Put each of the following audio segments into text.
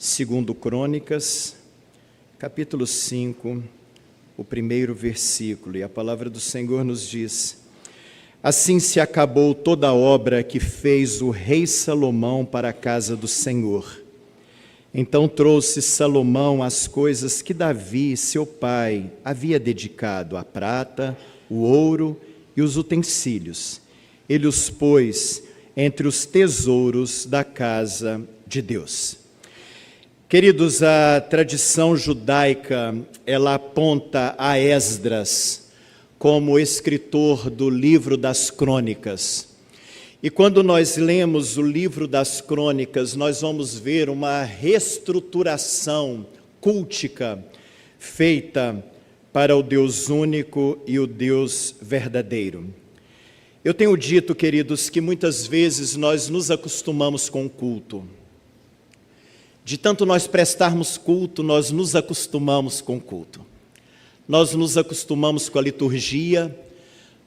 Segundo Crônicas, capítulo 5, o primeiro versículo, e a palavra do Senhor nos diz: assim se acabou toda a obra que fez o rei Salomão para a casa do Senhor. Então trouxe Salomão as coisas que Davi, seu pai, havia dedicado, a prata, o ouro e os utensílios. Ele os pôs entre os tesouros da casa de Deus. Queridos, a tradição judaica, ela aponta a Esdras como escritor do livro das Crônicas. E quando nós lemos o livro das Crônicas, nós vamos ver uma reestruturação cultica feita para o Deus único e o Deus verdadeiro. Eu tenho dito, queridos, que muitas vezes nós nos acostumamos com o culto. De tanto nós prestarmos culto, nós nos acostumamos com o culto. Nós nos acostumamos com a liturgia,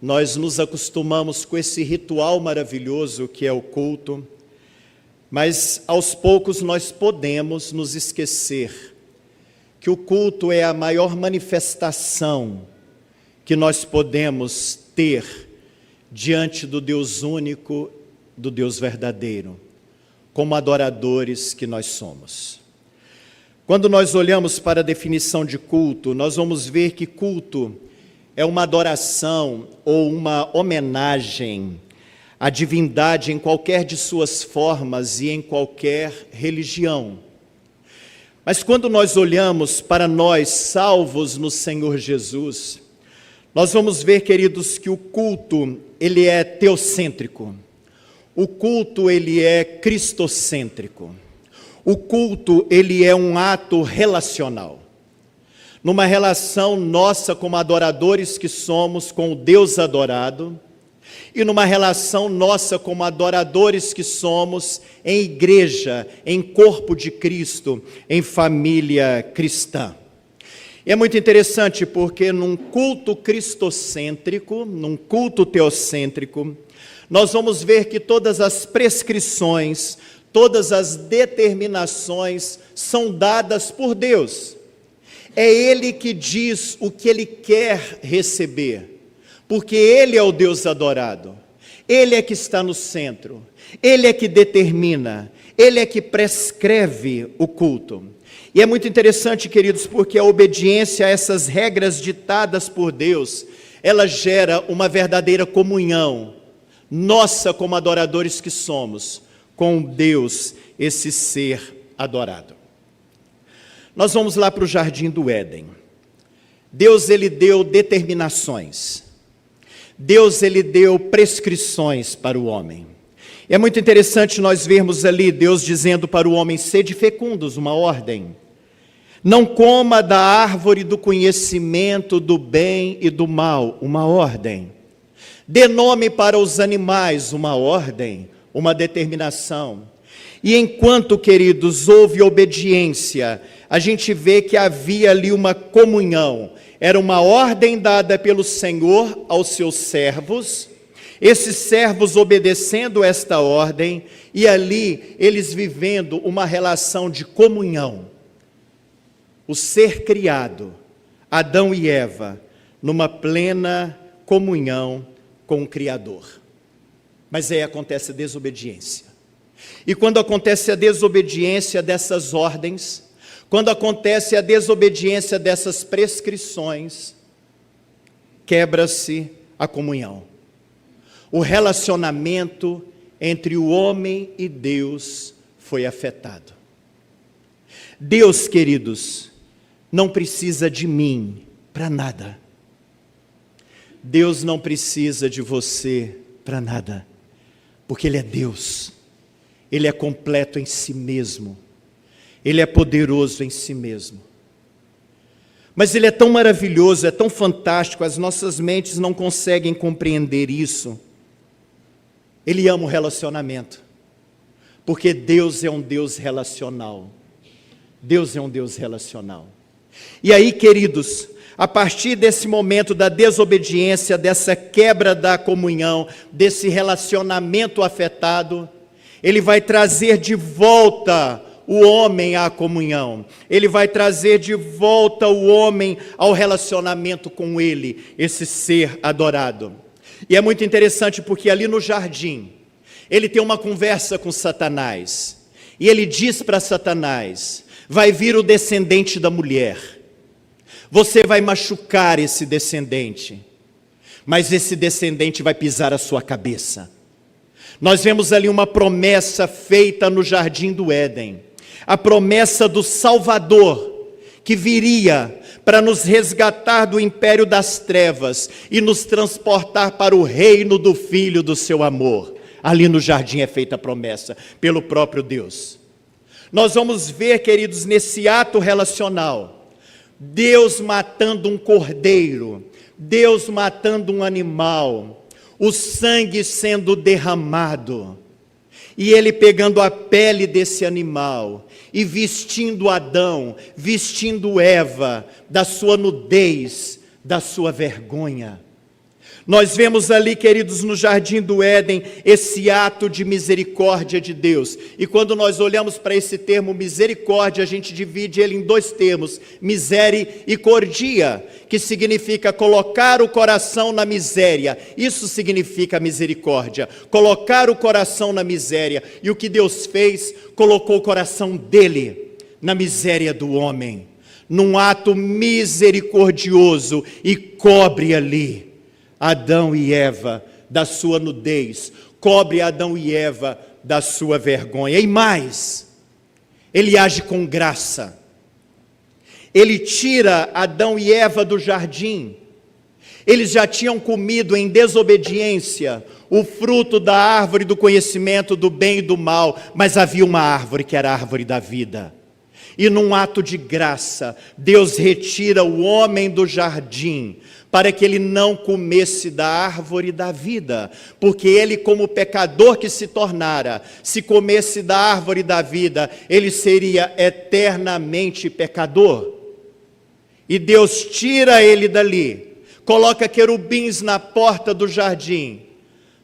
nós nos acostumamos com esse ritual maravilhoso que é o culto, mas aos poucos nós podemos nos esquecer que o culto é a maior manifestação que nós podemos ter diante do Deus único, do Deus verdadeiro, como adoradores que nós somos. Quando nós olhamos para a definição de culto, nós vamos ver que culto é uma adoração ou uma homenagem à divindade em qualquer de suas formas e em qualquer religião. Mas quando nós olhamos para nós salvos no Senhor Jesus, nós vamos ver, queridos, que o culto, ele é teocêntrico. O culto, ele é cristocêntrico. O culto, ele é um ato relacional. Numa relação nossa como adoradores que somos com o Deus adorado, e numa relação nossa como adoradores que somos em igreja, em corpo de Cristo, em família cristã. E é muito interessante porque num culto cristocêntrico, num culto teocêntrico, nós vamos ver que todas as prescrições, todas as determinações são dadas por Deus. É Ele que diz o que Ele quer receber, porque Ele é o Deus adorado. Ele é que está no centro, Ele é que determina, Ele é que prescreve o culto. E é muito interessante, queridos, porque a obediência a essas regras ditadas por Deus, ela gera uma verdadeira comunhão, nossa como adoradores que somos, com Deus, esse ser adorado. Nós vamos lá para o Jardim do Éden. Deus, ele deu determinações. Deus, ele deu prescrições para o homem. É muito interessante nós vermos ali Deus dizendo para o homem: sede fecundos, uma ordem. Não coma da árvore do conhecimento do bem e do mal, uma ordem. Dê nome para os animais, uma ordem, uma determinação. E enquanto, queridos, houve obediência, a gente vê que havia ali uma comunhão. Era uma ordem dada pelo Senhor aos seus servos, esses servos obedecendo esta ordem, e ali eles vivendo uma relação de comunhão. O ser criado, Adão e Eva, numa plena comunhão com o Criador. Mas aí acontece a desobediência. E quando acontece a desobediência dessas ordens, quando acontece a desobediência dessas prescrições, quebra-se a comunhão. O relacionamento entre o homem e Deus foi afetado. Deus, queridos, não precisa de mim para nada. Deus não precisa de você para nada, porque Ele é Deus. Ele é completo em si mesmo. Ele é poderoso em si mesmo. Mas Ele é tão maravilhoso, é tão fantástico, as nossas mentes não conseguem compreender isso. Ele ama o relacionamento, porque Deus é um Deus relacional. Deus é um Deus relacional. E aí, queridos, a partir desse momento da desobediência, dessa quebra da comunhão, desse relacionamento afetado, Ele vai trazer de volta o homem à comunhão. Ele vai trazer de volta o homem ao relacionamento com ele, esse ser adorado. E é muito interessante porque ali no jardim, ele tem uma conversa com Satanás. E ele diz para Satanás: vai vir o descendente da mulher. Você vai machucar esse descendente, mas esse descendente vai pisar a sua cabeça. Nós vemos ali uma promessa feita no jardim do Éden. A promessa do Salvador, que viria para nos resgatar do império das trevas e nos transportar para o reino do Filho do seu amor. Ali no jardim é feita a promessa pelo próprio Deus. Nós vamos ver, queridos, nesse ato relacional, Deus matando um cordeiro, Deus matando um animal, o sangue sendo derramado, e ele pegando a pele desse animal e vestindo Adão, vestindo Eva da sua nudez, da sua vergonha. Nós vemos ali, queridos, no jardim do Éden, esse ato de misericórdia de Deus. E quando nós olhamos para esse termo misericórdia, a gente divide ele em dois termos: misericordia, que significa colocar o coração na miséria. Isso significa misericórdia, colocar o coração na miséria. E o que Deus fez, colocou o coração dele na miséria do homem, num ato misericordioso, e cobre ali Adão e Eva da sua nudez, cobre Adão e Eva da sua vergonha. E mais, ele age com graça. Ele tira Adão e Eva do jardim. Eles já tinham comido em desobediência o fruto da árvore do conhecimento do bem e do mal, mas havia uma árvore que era a árvore da vida. E num ato de graça, Deus retira o homem do jardim, para que ele não comesse da árvore da vida, porque ele, como pecador que se tornara, se comesse da árvore da vida, ele seria eternamente pecador. E Deus tira ele dali, coloca querubins na porta do jardim,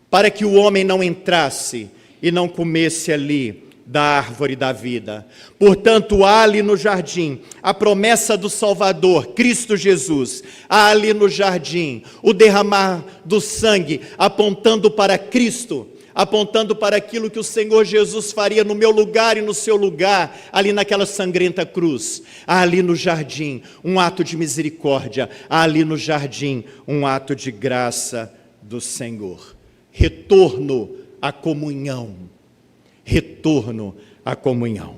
para que o homem não entrasse e não comesse ali da árvore da vida. Portanto, há ali no jardim a promessa do Salvador, Cristo Jesus. Há ali no jardim o derramar do sangue, apontando para Cristo, apontando para aquilo que o Senhor Jesus faria no meu lugar e no seu lugar, ali naquela sangrenta cruz. Há ali no jardim um ato de misericórdia, há ali no jardim um ato de graça do Senhor. Retorno à comunhão. Retorno à comunhão.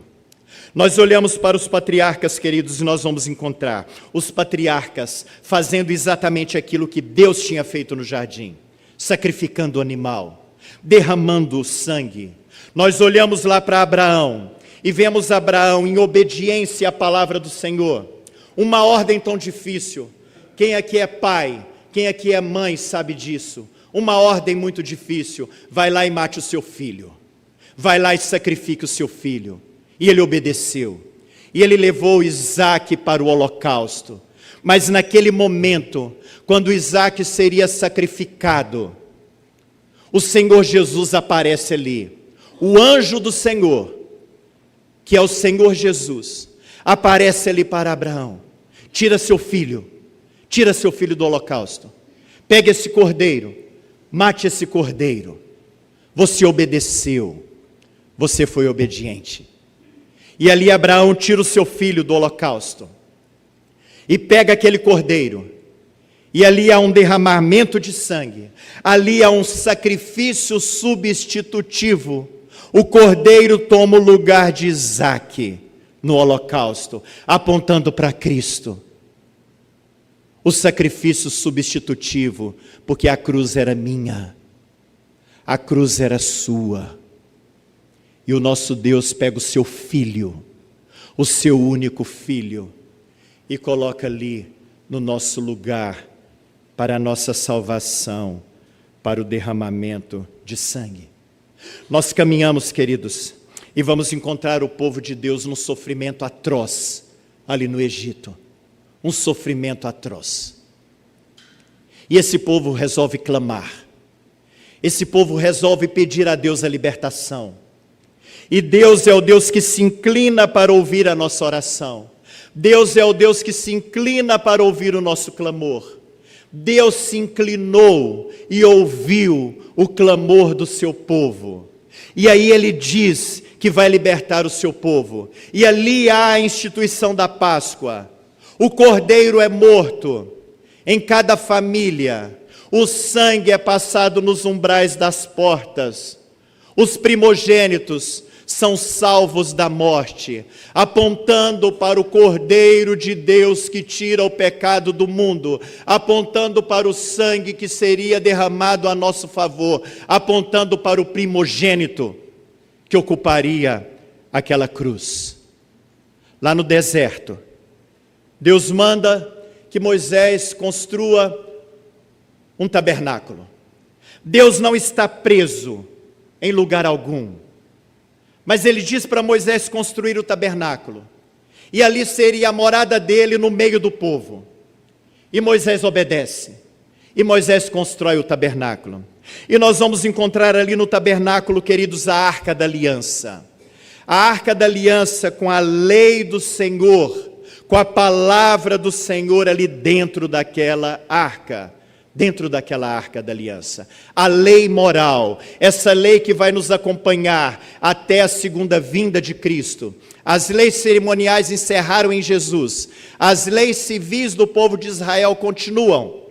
Nós olhamos para os patriarcas, queridos, e nós vamos encontrar os patriarcas fazendo exatamente aquilo que Deus tinha feito no jardim, sacrificando o animal, derramando o sangue. Nós olhamos lá para Abraão e vemos Abraão em obediência à palavra do Senhor. Uma ordem tão difícil. Quem aqui é pai, quem aqui é mãe sabe disso. Uma ordem muito difícil: vai lá e mate o seu filho. Vai lá e sacrifique o seu filho. E ele obedeceu. E ele levou Isaque para o holocausto. Mas naquele momento, quando Isaque seria sacrificado, o Senhor Jesus aparece ali. O anjo do Senhor, que é o Senhor Jesus, aparece ali para Abraão. Tira seu filho do holocausto. Pega esse cordeiro, mate esse cordeiro. Você obedeceu. Você foi obediente. E ali Abraão tira o seu filho do holocausto e pega aquele cordeiro, e ali há um derramamento de sangue, ali há um sacrifício substitutivo. O cordeiro toma o lugar de Isaque no holocausto, apontando para Cristo. O sacrifício substitutivo, porque a cruz era minha, a cruz era sua. E o nosso Deus pega o seu filho, o seu único filho, e coloca ali no nosso lugar, para a nossa salvação, para o derramamento de sangue. Nós caminhamos, queridos, e vamos encontrar o povo de Deus num sofrimento atroz, ali no Egito. Um sofrimento atroz. E esse povo resolve clamar. Esse povo resolve pedir a Deus a libertação. E Deus é o Deus que se inclina para ouvir a nossa oração. Deus é o Deus que se inclina para ouvir o nosso clamor. Deus se inclinou e ouviu o clamor do seu povo. E aí ele diz que vai libertar o seu povo. E ali há a instituição da Páscoa. O cordeiro é morto em cada família. O sangue é passado nos umbrais das portas. Os primogênitos são salvos da morte, apontando para o Cordeiro de Deus que tira o pecado do mundo, apontando para o sangue que seria derramado a nosso favor, apontando para o primogênito que ocuparia aquela cruz. Lá no deserto, Deus manda que Moisés construa um tabernáculo. Deus não está preso em lugar algum. Mas ele diz para Moisés construir o tabernáculo. E ali seria a morada dele no meio do povo. E Moisés obedece. E Moisés constrói o tabernáculo. E nós vamos encontrar ali no tabernáculo, queridos, a Arca da Aliança. A Arca da Aliança com a lei do Senhor, com a palavra do Senhor ali dentro daquela arca. Dentro daquela Arca da Aliança, a lei moral, essa lei que vai nos acompanhar até a segunda vinda de Cristo. As leis cerimoniais encerraram em Jesus, as leis civis do povo de Israel continuam,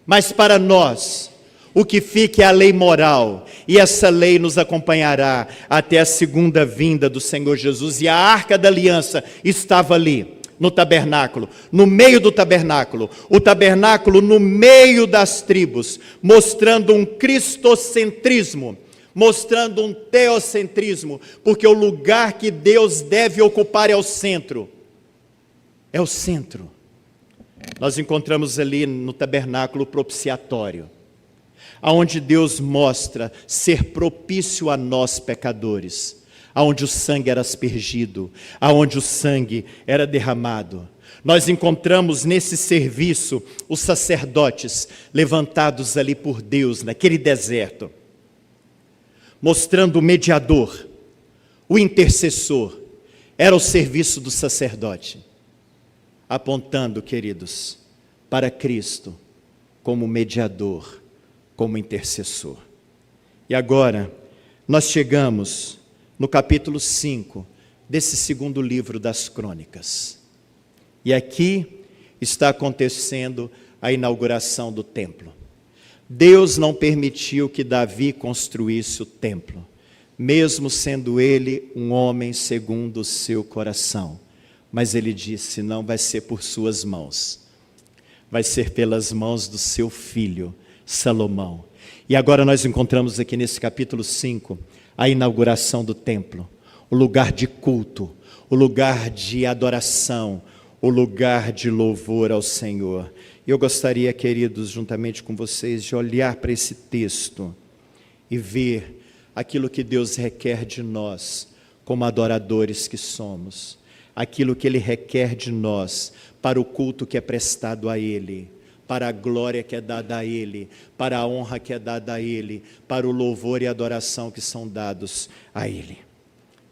mas para nós, o que fica é a lei moral, e essa lei nos acompanhará até a segunda vinda do Senhor Jesus, e a Arca da Aliança estava ali, no tabernáculo, no meio do tabernáculo, o tabernáculo no meio das tribos, mostrando um cristocentrismo, mostrando um teocentrismo, porque o lugar que Deus deve ocupar é o centro. É o centro. Nós encontramos ali no tabernáculo propiciatório, aonde Deus mostra ser propício a nós pecadores, aonde o sangue era aspergido, aonde o sangue era derramado. Nós encontramos nesse serviço os sacerdotes levantados ali por Deus, naquele deserto, mostrando o mediador, o intercessor. Era o serviço do sacerdote, apontando, queridos, para Cristo como mediador, como intercessor. E agora, nós chegamos no capítulo 5 desse segundo livro das Crônicas. E aqui está acontecendo a inauguração do templo. Deus não permitiu que Davi construísse o templo, mesmo sendo ele um homem segundo o seu coração. Mas ele disse, não vai ser por suas mãos, vai ser pelas mãos do seu filho, Salomão. E agora nós encontramos aqui nesse capítulo 5, a inauguração do templo, o lugar de culto, o lugar de adoração, o lugar de louvor ao Senhor. Eu gostaria, queridos, juntamente com vocês, de olhar para esse texto e ver aquilo que Deus requer de nós, como adoradores que somos, aquilo que Ele requer de nós, para o culto que é prestado a Ele, para a glória que é dada a Ele, para a honra que é dada a Ele, para o louvor e adoração que são dados a Ele.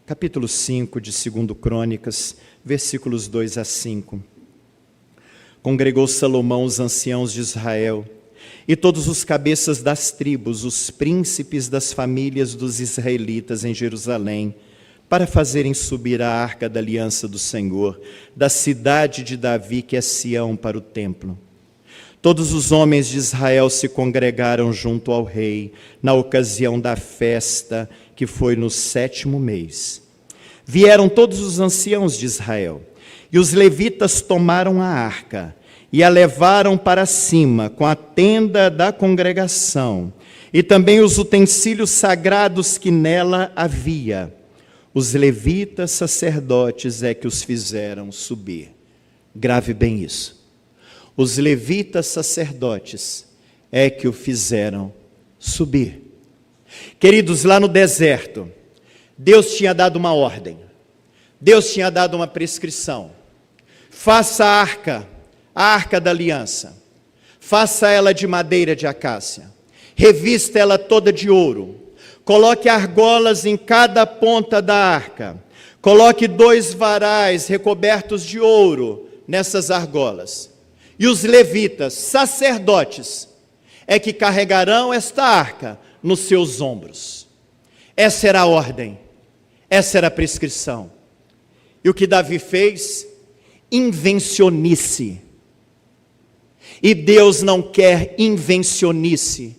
Capítulo 5 de 2 Crônicas, versículos 2 a 5. Congregou Salomão os anciãos de Israel, e todos os cabeças das tribos, os príncipes das famílias dos israelitas em Jerusalém, para fazerem subir a arca da aliança do Senhor, da cidade de Davi, que é Sião, para o templo. Todos os homens de Israel se congregaram junto ao rei, na ocasião da festa, que foi no 7º mês. Vieram todos os anciãos de Israel, e os levitas tomaram a arca, e a levaram para cima, com a tenda da congregação, e também os utensílios sagrados que nela havia. Os levitas sacerdotes é que os fizeram subir. Grave bem isso. Os levitas sacerdotes é que o fizeram subir. Queridos, lá no deserto, Deus tinha dado uma ordem. Deus tinha dado uma prescrição. Faça a arca da aliança. Faça ela de madeira de acácia. Revista ela toda de ouro. Coloque argolas em cada ponta da arca. Coloque 2 varais recobertos de ouro nessas argolas. E os levitas, sacerdotes, é que carregarão esta arca nos seus ombros. Essa era a ordem, essa era a prescrição. E o que Davi fez? Invencionice. E Deus não quer invencionice,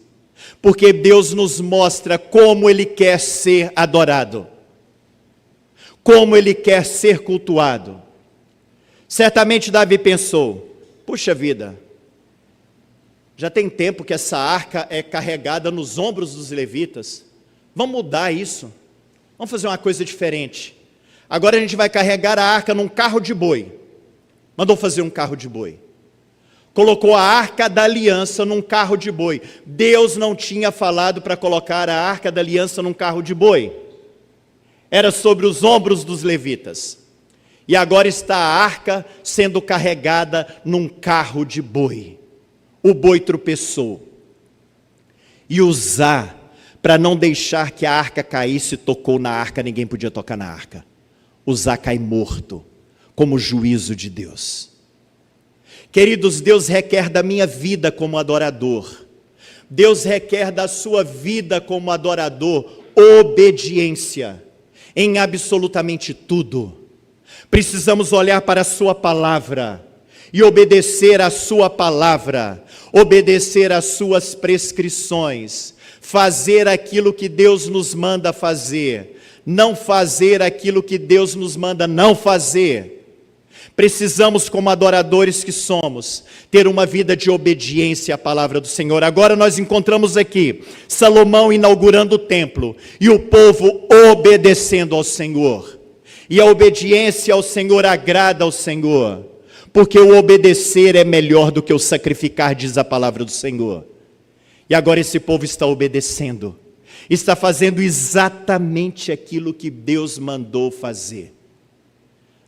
porque Deus nos mostra como Ele quer ser adorado, como Ele quer ser cultuado. Certamente Davi pensou, puxa vida, já tem tempo que essa arca é carregada nos ombros dos levitas, vamos mudar isso, vamos fazer uma coisa diferente. Agora a gente vai carregar a arca num carro de boi. Mandou fazer um carro de boi. Colocou a arca da aliança num carro de boi. Deus não tinha falado para colocar a arca da aliança num carro de boi. Era sobre os ombros dos levitas. E agora está a arca sendo carregada num carro de boi. O boi tropeçou. E Uzá, para não deixar que a arca caísse, tocou na arca, ninguém podia tocar na arca. Uzá cai morto, como juízo de Deus. Queridos, Deus requer da minha vida como adorador, Deus requer da sua vida como adorador, obediência, em absolutamente tudo. Precisamos olhar para a sua palavra, e obedecer a sua palavra, obedecer às suas prescrições, fazer aquilo que Deus nos manda fazer, não fazer aquilo que Deus nos manda não fazer. Precisamos, como adoradores que somos, ter uma vida de obediência à palavra do Senhor. Agora nós encontramos aqui Salomão inaugurando o templo e o povo obedecendo ao Senhor. E a obediência ao Senhor agrada ao Senhor, porque o obedecer é melhor do que o sacrificar, diz a palavra do Senhor. E agora esse povo está obedecendo, está fazendo exatamente aquilo que Deus mandou fazer.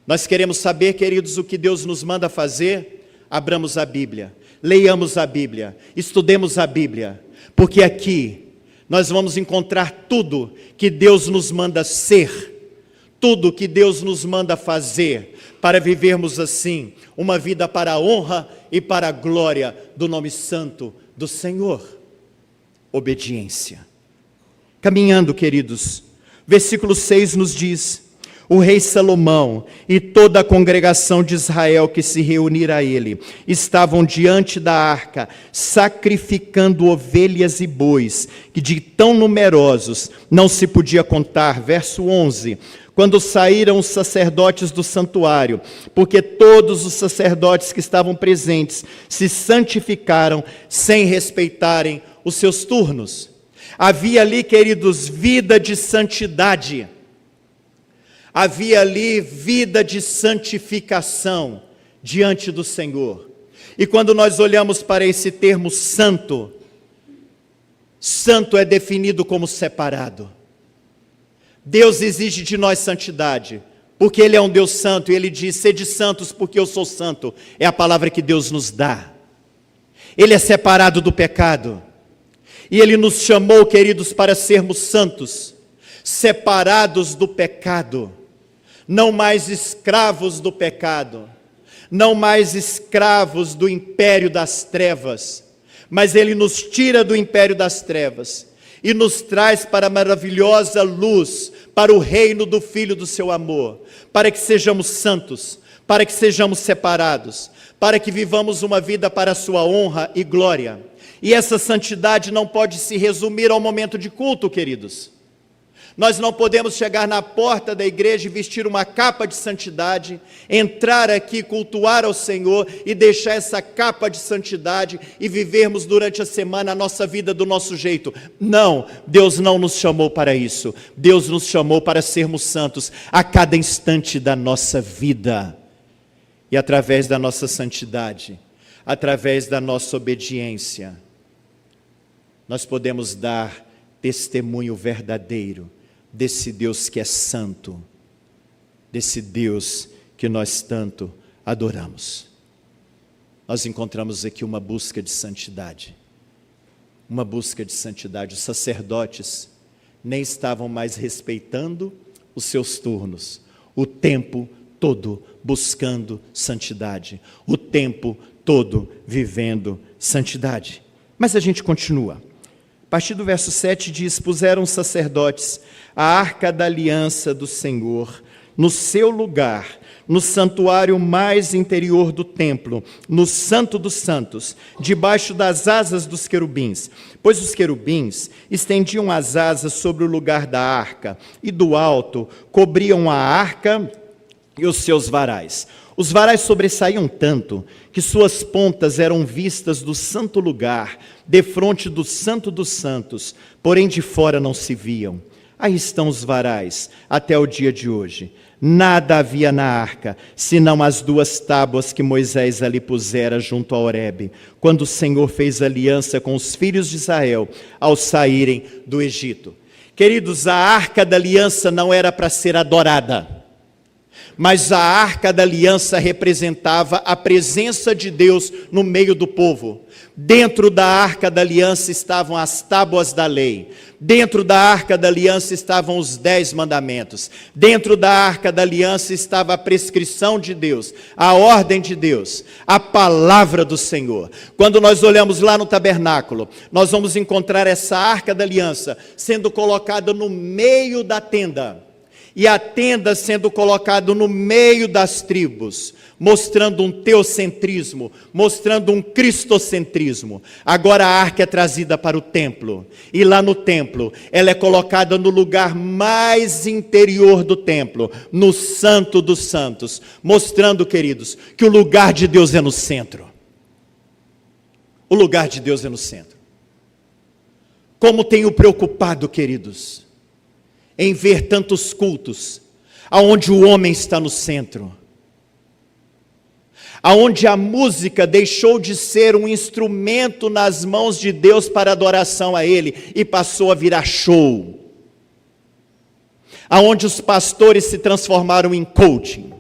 Nós queremos saber, queridos, o que Deus nos manda fazer? Abramos a Bíblia, leiamos a Bíblia, estudemos a Bíblia, porque aqui nós vamos encontrar tudo que Deus nos manda ser, tudo que Deus nos manda fazer, para vivermos assim, uma vida para a honra e para a glória do nome santo do Senhor. Obediência. Caminhando, queridos, versículo 6 nos diz: o rei Salomão e toda a congregação de Israel que se reunira a ele, estavam diante da arca, sacrificando ovelhas e bois, que de tão numerosos não se podia contar. Verso 11, quando saíram os sacerdotes do santuário, porque todos os sacerdotes que estavam presentes se santificaram sem respeitarem os seus turnos. Havia ali, queridos, vida de santidade. Havia ali vida de santificação diante do Senhor. E quando nós olhamos para esse termo santo, santo é definido como separado. Deus exige de nós santidade, porque Ele é um Deus santo, e Ele diz: sede santos porque eu sou santo. É a palavra que Deus nos dá. Ele é separado do pecado. E Ele nos chamou, queridos, para sermos santos, separados do pecado. Não mais escravos do pecado, não mais escravos do império das trevas, mas Ele nos tira do império das trevas e nos traz para a maravilhosa luz, para o reino do Filho do seu amor, para que sejamos santos, para que sejamos separados, para que vivamos uma vida para a sua honra e glória. E essa santidade não pode se resumir ao momento de culto, queridos. Nós não podemos chegar na porta da igreja e vestir uma capa de santidade, entrar aqui, cultuar ao Senhor e deixar essa capa de santidade e vivermos durante a semana a nossa vida do nosso jeito. Não, Deus não nos chamou para isso. Deus nos chamou para sermos santos a cada instante da nossa vida. E através da nossa santidade, através da nossa obediência, nós podemos dar testemunho verdadeiro desse Deus que é santo, desse Deus que nós tanto adoramos. Nós encontramos aqui uma busca de santidade, uma busca de santidade. Os sacerdotes nem estavam mais respeitando os seus turnos. O tempo todo buscando santidade. O tempo todo vivendo santidade. Mas a gente continua. A partir do verso 7 diz: puseram os sacerdotes a arca da aliança do Senhor no seu lugar, no santuário mais interior do templo, no Santo dos Santos, debaixo das asas dos querubins. Pois os querubins estendiam as asas sobre o lugar da arca, e do alto cobriam a arca e os seus varais. Os varais sobressaíam tanto que suas pontas eram vistas do santo lugar, defronte do Santo dos Santos, porém de fora não se viam. Aí estão os varais, até o dia de hoje. Nada havia na arca, senão as 2 tábuas que Moisés ali pusera junto a Horebe, quando o Senhor fez aliança com os filhos de Israel, ao saírem do Egito. Queridos, a arca da aliança não era para ser adorada, mas a arca da aliança representava a presença de Deus no meio do povo. Dentro da arca da aliança estavam as tábuas da lei. Dentro da arca da aliança estavam os 10 mandamentos. Dentro da arca da aliança estava a prescrição de Deus, a ordem de Deus, a palavra do Senhor. Quando nós olhamos lá no tabernáculo, nós vamos encontrar essa arca da aliança sendo colocada no meio da tenda. E a tenda sendo colocada no meio das tribos, mostrando um teocentrismo, mostrando um cristocentrismo. Agora a arca é trazida para o templo, e lá no templo, ela é colocada no lugar mais interior do templo, no Santo dos Santos, mostrando, queridos, que o lugar de Deus é no centro. O lugar de Deus é no centro. Como tenho preocupado, queridos, em ver tantos cultos, aonde o homem está no centro, aonde a música deixou de ser um instrumento nas mãos de Deus para adoração a Ele, e passou a virar show, aonde os pastores se transformaram em coaching,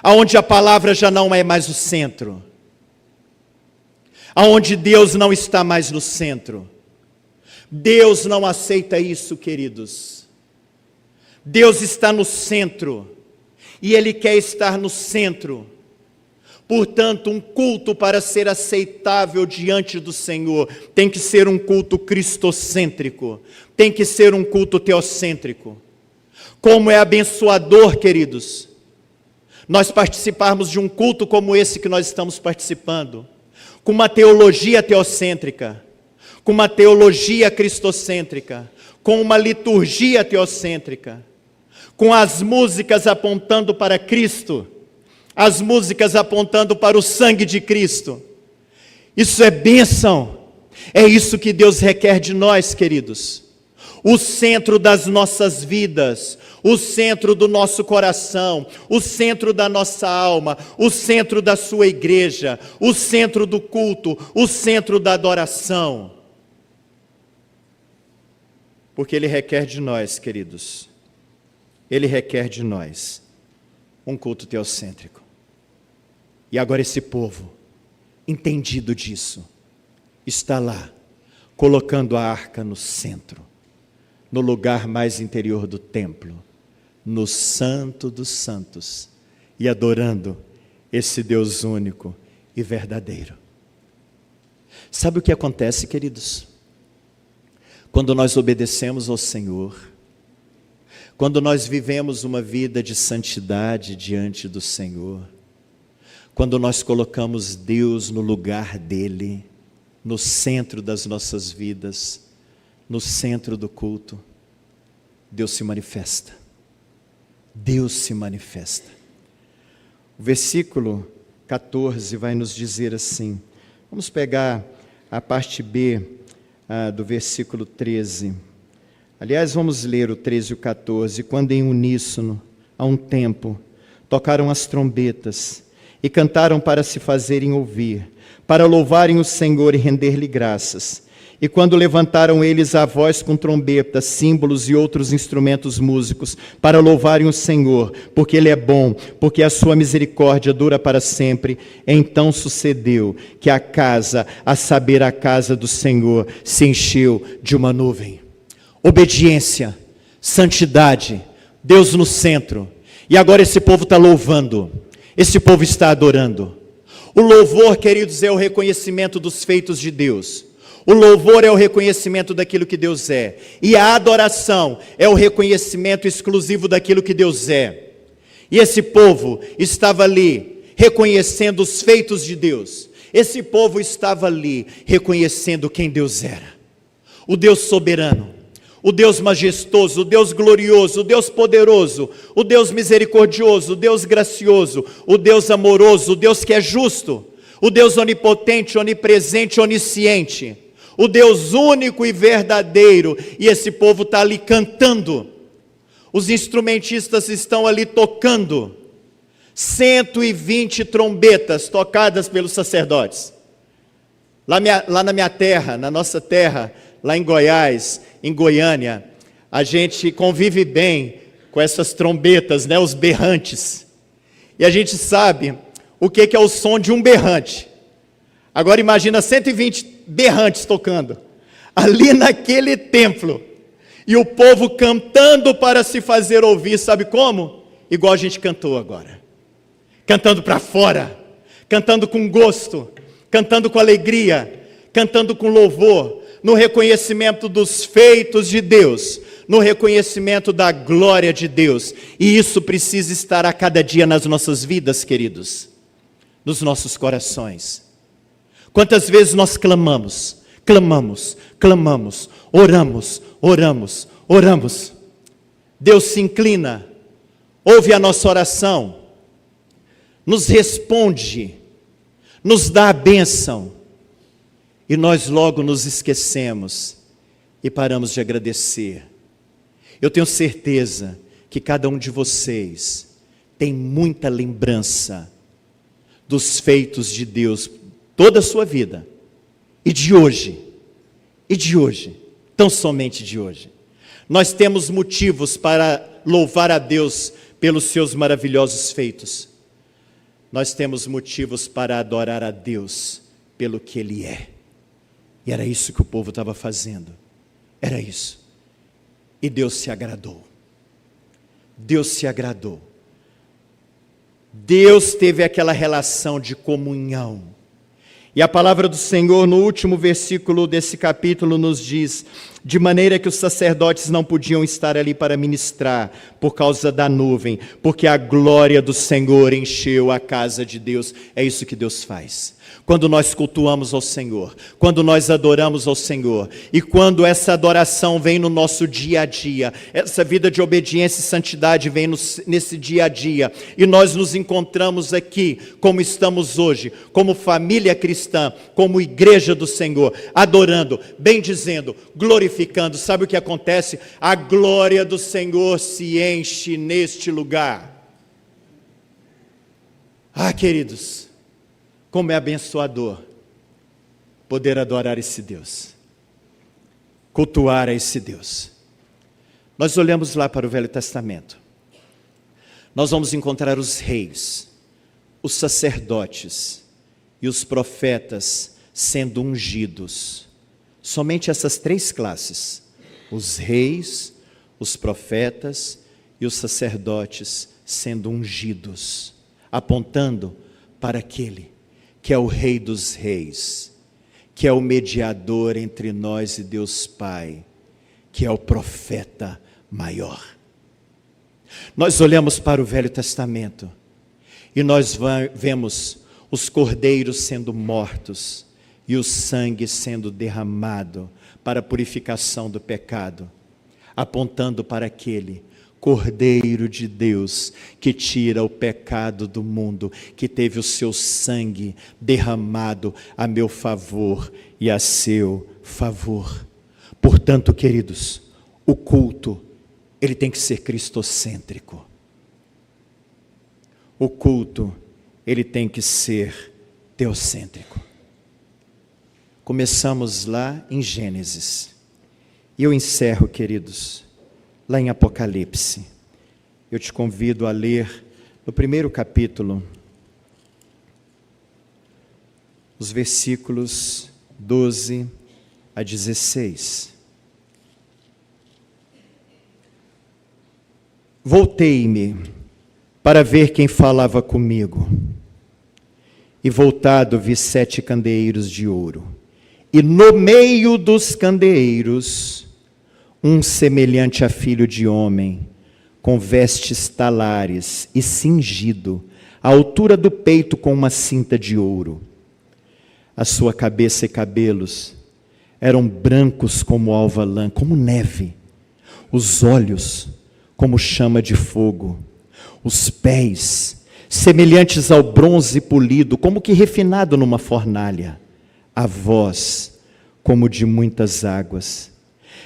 aonde a palavra já não é mais o centro, aonde Deus não está mais no centro. Deus não aceita isso, queridos. Deus está no centro, e Ele quer estar no centro. Portanto, um culto, para ser aceitável diante do Senhor, tem que ser um culto cristocêntrico, tem que ser um culto teocêntrico. Como é abençoador, queridos, nós participarmos de um culto como esse que nós estamos participando, com uma teologia teocêntrica, com uma teologia cristocêntrica, com uma liturgia teocêntrica, com as músicas apontando para Cristo, as músicas apontando para o sangue de Cristo. Isso é bênção, é isso que Deus requer de nós, queridos. O centro das nossas vidas, o centro do nosso coração, o centro da nossa alma, o centro da sua igreja, o centro do culto, o centro da adoração. Porque Ele requer de nós, queridos, Ele requer de nós um culto teocêntrico. E agora esse povo, entendido disso, está lá, colocando a arca no centro, no lugar mais interior do templo, no Santo dos Santos, e adorando esse Deus único e verdadeiro. Sabe o que acontece, queridos? Quando nós obedecemos ao Senhor, quando nós vivemos uma vida de santidade diante do Senhor, quando nós colocamos Deus no lugar dEle, no centro das nossas vidas, no centro do culto, Deus se manifesta. Deus se manifesta. O versículo 14 vai nos dizer assim, vamos pegar a parte B do versículo 13. Aliás, vamos ler o 13 e o 14. Quando em uníssono, a um tempo, tocaram as trombetas e cantaram para se fazerem ouvir, para louvarem o Senhor e render-lhe graças. E quando levantaram eles a voz com trombetas, símbolos e outros instrumentos músicos, para louvarem o Senhor, porque Ele é bom, porque a sua misericórdia dura para sempre, então sucedeu que a casa, a saber, a casa do Senhor, se encheu de uma nuvem. obediência, santidade, Deus no centro. E agora esse povo está louvando, esse povo está adorando. O louvor, queridos, é o reconhecimento dos feitos de Deus. O louvor é o reconhecimento daquilo que Deus é. E a adoração é o reconhecimento exclusivo daquilo que Deus é. E esse povo estava ali reconhecendo os feitos de Deus. Esse povo estava ali reconhecendo quem Deus era. O Deus soberano, o Deus majestoso, o Deus glorioso, o Deus poderoso, o Deus misericordioso, o Deus gracioso, o Deus amoroso, o Deus que é justo, o Deus onipotente, onipresente, onisciente, o Deus único e verdadeiro. E esse povo está ali cantando, os instrumentistas estão ali tocando, 120 trombetas tocadas pelos sacerdotes. Lá na minha terra, na nossa terra, lá em Goiás, em Goiânia, a gente convive bem com essas trombetas, né, os berrantes. E a gente sabe o que é o som de um berrante. Agora imagina 120 berrantes tocando, ali naquele templo, e o povo cantando para se fazer ouvir, sabe como? Igual a gente cantou agora. Cantando para fora, cantando com gosto, cantando com alegria, cantando com louvor, no reconhecimento dos feitos de Deus, no reconhecimento da glória de Deus. E isso precisa estar a cada dia nas nossas vidas, queridos, nos nossos corações. Quantas vezes nós clamamos, oramos. Deus se inclina, ouve a nossa oração, nos responde, nos dá a bênção, e nós logo nos esquecemos e paramos de agradecer. Eu tenho certeza que cada um de vocês tem muita lembrança dos feitos de Deus, toda a sua vida, e de hoje, tão somente de hoje. Nós temos motivos para louvar a Deus pelos seus maravilhosos feitos. Nós temos motivos para adorar a Deus pelo que Ele é. E era isso que o povo estava fazendo. Era isso. E Deus se agradou. Deus se agradou. Deus teve aquela relação de comunhão. E a palavra do Senhor no último versículo desse capítulo nos diz: de maneira que os sacerdotes não podiam estar ali para ministrar por causa da nuvem, porque a glória do Senhor encheu a casa de Deus. É isso que Deus faz. Quando nós cultuamos ao Senhor, quando nós adoramos ao Senhor, e quando essa adoração vem no nosso dia a dia, essa vida de obediência e santidade vem nesse dia a dia, e nós nos encontramos aqui, como estamos hoje, como família cristã, como igreja do Senhor, adorando, bendizendo, glorificando, sabe o que acontece? A glória do Senhor se enche neste lugar. Ah, queridos, como é abençoador poder adorar esse Deus, cultuar a esse Deus. Nós olhamos lá para o Velho Testamento, nós vamos encontrar os reis, os sacerdotes e os profetas sendo ungidos. Somente essas três classes, os reis, os profetas e os sacerdotes sendo ungidos, apontando para aquele que é o Rei dos Reis, que é o mediador entre nós e Deus Pai, que é o profeta maior. Nós olhamos para o Velho Testamento e nós vemos os cordeiros sendo mortos e o sangue sendo derramado para a purificação do pecado, apontando para aquele Cordeiro de Deus, que tira o pecado do mundo, que teve o seu sangue derramado a meu favor e a seu favor. Portanto, queridos, o culto, ele tem que ser cristocêntrico. O culto, ele tem que ser teocêntrico. Começamos lá em Gênesis, e eu encerro, queridos, lá em Apocalipse. Eu te convido a ler no primeiro capítulo, os versículos 12 a 16. Voltei-me para ver quem falava comigo. E voltado vi 7 candeeiros de ouro. E no meio dos candeeiros, um semelhante a filho de homem, com vestes talares e cingido, à altura do peito com uma cinta de ouro. A sua cabeça e cabelos eram brancos como alva lã, como neve. Os olhos como chama de fogo. Os pés semelhantes ao bronze polido, como que refinado numa fornalha. A voz como de muitas águas.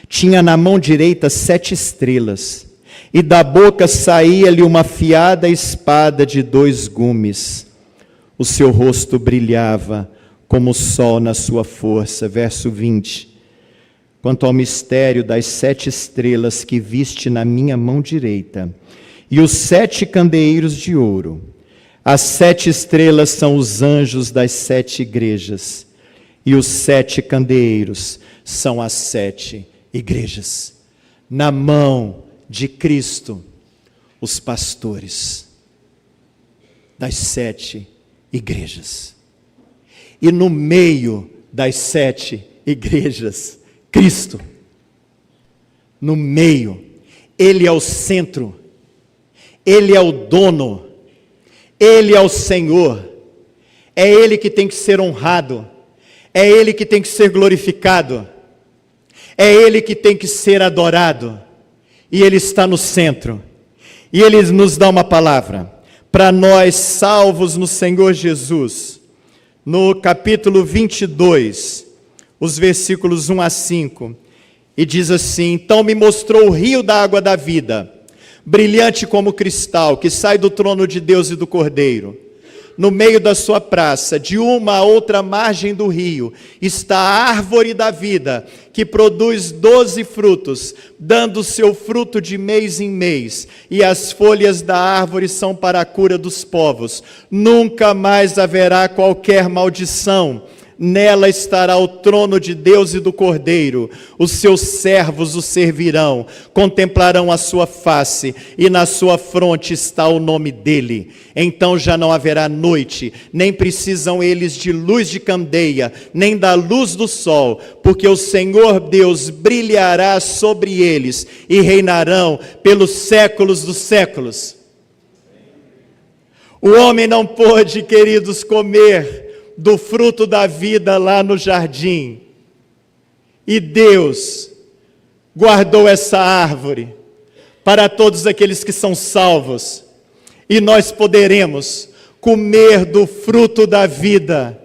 Tinha na mão direita 7 estrelas, e da boca saía-lhe uma afiada espada de 2 gumes. O seu rosto brilhava como o sol na sua força. Verso 20. Quanto ao mistério das 7 estrelas que viste na minha mão direita, e os 7 candeeiros de ouro, as 7 estrelas são os anjos das 7 igrejas, e os 7 candeeiros são as 7 igrejas. Na mão de Cristo, os pastores das 7 igrejas. E no meio das 7 igrejas, Cristo. No meio, Ele é o centro, Ele é o dono, Ele é o Senhor, é Ele que tem que ser honrado, é Ele que tem que ser glorificado, é Ele que tem que ser adorado, e Ele está no centro. E Ele nos dá uma palavra para nós salvos no Senhor Jesus, no capítulo 22, os versículos 1 a 5, e diz assim: então me mostrou o rio da água da vida, brilhante como cristal, que sai do trono de Deus e do Cordeiro. No meio da sua praça, de uma a outra margem do rio, está a árvore da vida, que produz 12 frutos, dando seu fruto de mês em mês, e as folhas da árvore são para a cura dos povos. Nunca mais haverá qualquer maldição. Nela estará o trono de Deus e do Cordeiro. Os seus servos o servirão, contemplarão a sua face, e na sua fronte está o nome dele. Então já não haverá noite, nem precisam eles de luz de candeia, nem da luz do sol, porque o Senhor Deus brilhará sobre eles, e reinarão pelos séculos dos séculos. O homem não pôde, queridos, comer do fruto da vida lá no jardim, e Deus guardou essa árvore para todos aqueles que são salvos, e nós poderemos comer do fruto da vida,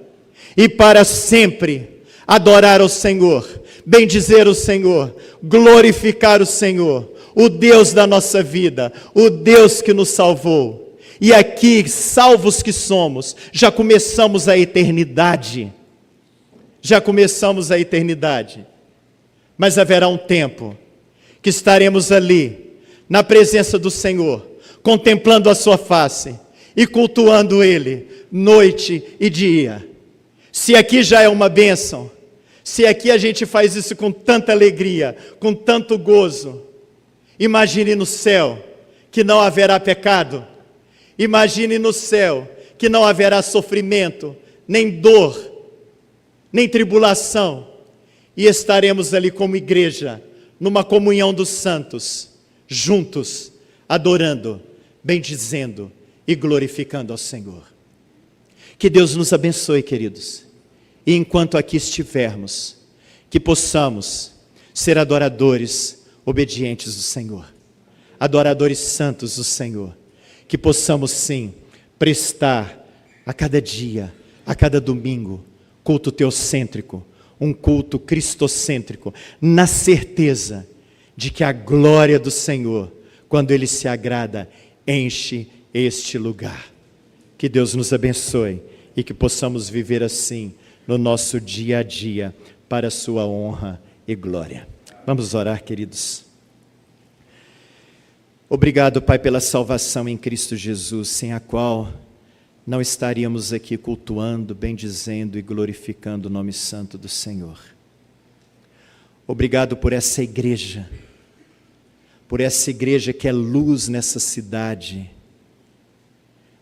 e para sempre adorar o Senhor, bendizer o Senhor, glorificar o Senhor, o Deus da nossa vida, o Deus que nos salvou. E aqui, salvos que somos, já começamos a eternidade. Já começamos a eternidade. Mas haverá um tempo que estaremos ali, na presença do Senhor, contemplando a sua face e cultuando Ele, noite e dia. Se aqui já é uma bênção, se aqui a gente faz isso com tanta alegria, com tanto gozo, imagine no céu, que não haverá pecado. Imagine no céu que não haverá sofrimento, nem dor, nem tribulação, e estaremos ali como igreja, numa comunhão dos santos, juntos, adorando, bendizendo e glorificando ao Senhor. Que Deus nos abençoe, queridos, e enquanto aqui estivermos, que possamos ser adoradores obedientes do Senhor, adoradores santos do Senhor. Que possamos sim prestar a cada dia, a cada domingo, culto teocêntrico, um culto cristocêntrico, na certeza de que a glória do Senhor, quando Ele se agrada, enche este lugar. Que Deus nos abençoe e que possamos viver assim no nosso dia a dia, para a sua honra e glória. Vamos orar, queridos. Obrigado, Pai, pela salvação em Cristo Jesus, sem a qual não estaríamos aqui cultuando, bendizendo e glorificando o nome santo do Senhor. Obrigado por essa igreja, por essa igreja que é luz nessa cidade,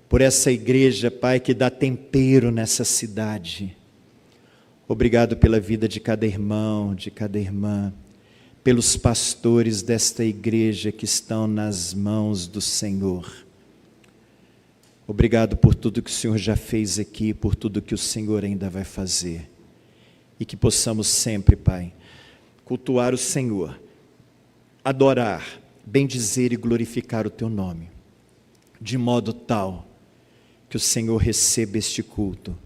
por essa igreja, Pai, que dá tempero nessa cidade. Obrigado pela vida de cada irmão, de cada irmã, pelos pastores desta igreja que estão nas mãos do Senhor. Obrigado por tudo que o Senhor já fez aqui, por tudo que o Senhor ainda vai fazer. E que possamos sempre, Pai, cultuar o Senhor, adorar, bendizer e glorificar o Teu nome, de modo tal que o Senhor receba este culto,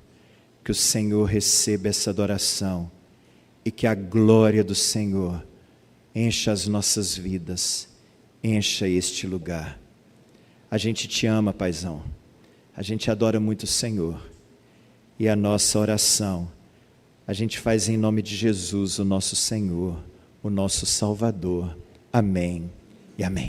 que o Senhor receba essa adoração e que a glória do Senhor encha as nossas vidas, encha este lugar. A gente te ama, Paizão, a gente adora muito o Senhor e a nossa oração a gente faz em nome de Jesus, o nosso Senhor, o nosso Salvador. Amém e amém.